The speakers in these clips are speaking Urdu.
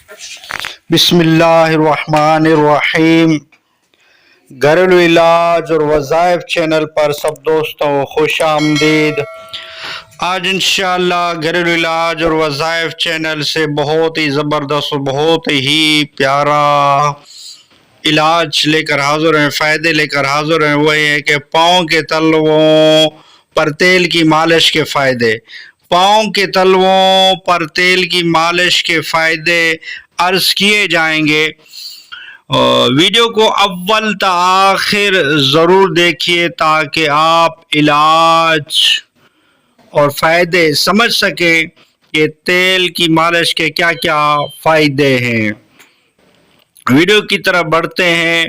بسم اللہ الرحمن الرحیم۔ گھریلو علاج اور وظائف چینل پر سب دوستوں کو خوش آمدید۔ آج انشاءاللہ گھریلو علاج اور وظائف چینل سے بہت ہی زبردست اور بہت ہی پیارا علاج لے کر حاضر ہیں، فائدے لے کر حاضر ہیں۔ وہ یہ ہے کہ پاؤں کے تلووں پر تیل کی مالش کے فائدے۔ پاؤں کے تلووں پر تیل کی مالش کے فائدے عرض کیے جائیں گے۔ ویڈیو کو اول تا آخر ضرور دیکھیے تاکہ آپ علاج اور فائدے سمجھ سکیں کہ تیل کی مالش کے کیا کیا فائدے ہیں۔ ویڈیو کی طرف بڑھتے ہیں۔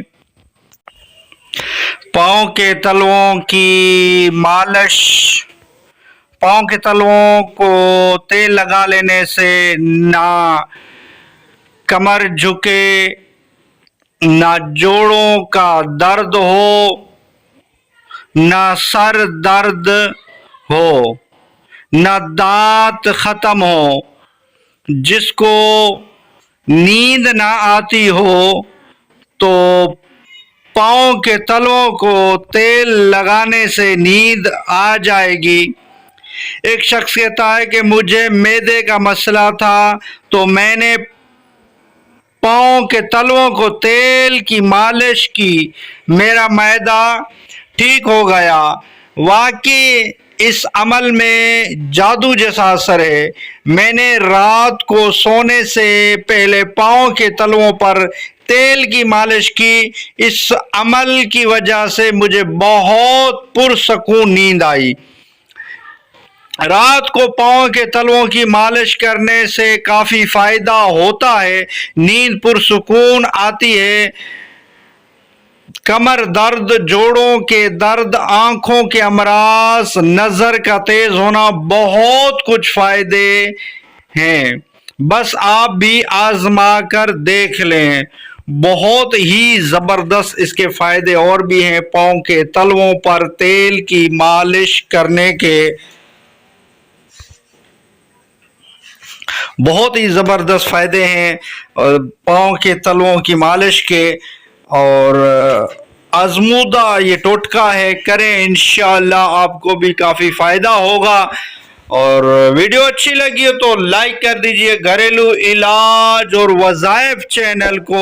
پاؤں کے تلووں کی مالش۔ پاؤں کے تلووں کو تیل لگا لینے سے نہ کمر جھکے، نہ جوڑوں کا درد ہو، نہ سر درد ہو، نہ دانت ختم ہو، جس کو نیند نہ آتی ہو تو پاؤں کے تلووں کو تیل لگانے سے نیند آ جائے گی۔ ایک شخص کہتا ہے کہ مجھے معدے کا مسئلہ تھا تو میں نے پاؤں کے تلووں کو تیل کی مالش کی، میرا معدہ ٹھیک ہو گیا۔ واقعی اس عمل میں جادو جیسا اثر ہے۔ میں نے رات کو سونے سے پہلے پاؤں کے تلووں پر تیل کی مالش کی۔ اس عمل کی وجہ سے مجھے بہت پرسکون نیند آئی۔ رات کو پاؤں کے تلووں کی مالش کرنے سے کافی فائدہ ہوتا ہے۔ نیند پرسکون آتی ہے۔ کمر درد، جوڑوں کے درد، آنکھوں کے امراض، نظر کا تیز ہونا، بہت کچھ فائدے ہیں۔ بس آپ بھی آزما کر دیکھ لیں۔ بہت ہی زبردست اس کے فائدے اور بھی ہیں۔ پاؤں کے تلووں پر تیل کی مالش کرنے کے بہت ہی زبردست فائدے ہیں پاؤں کے تلووں کی مالش کے، اور آزمودہ یہ ٹوٹکا ہے، کریں انشاءاللہ آپ کو بھی کافی فائدہ ہوگا۔ اور ویڈیو اچھی لگی ہو تو لائک کر دیجئے۔ گھریلو علاج اور وظائف چینل کو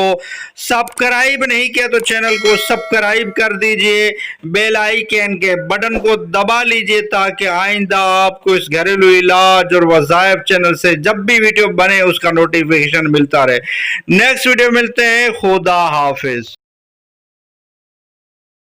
سبسکرائب نہیں کیا تو چینل کو سبسکرائب کر دیجئے، بیل آئیکن کے بٹن کو دبا لیجئے تاکہ آئندہ آپ کو اس گھریلو علاج اور وظائف چینل سے جب بھی ویڈیو بنے اس کا نوٹیفیکیشن ملتا رہے۔ نیکسٹ ویڈیو ملتے ہیں۔ خدا حافظ۔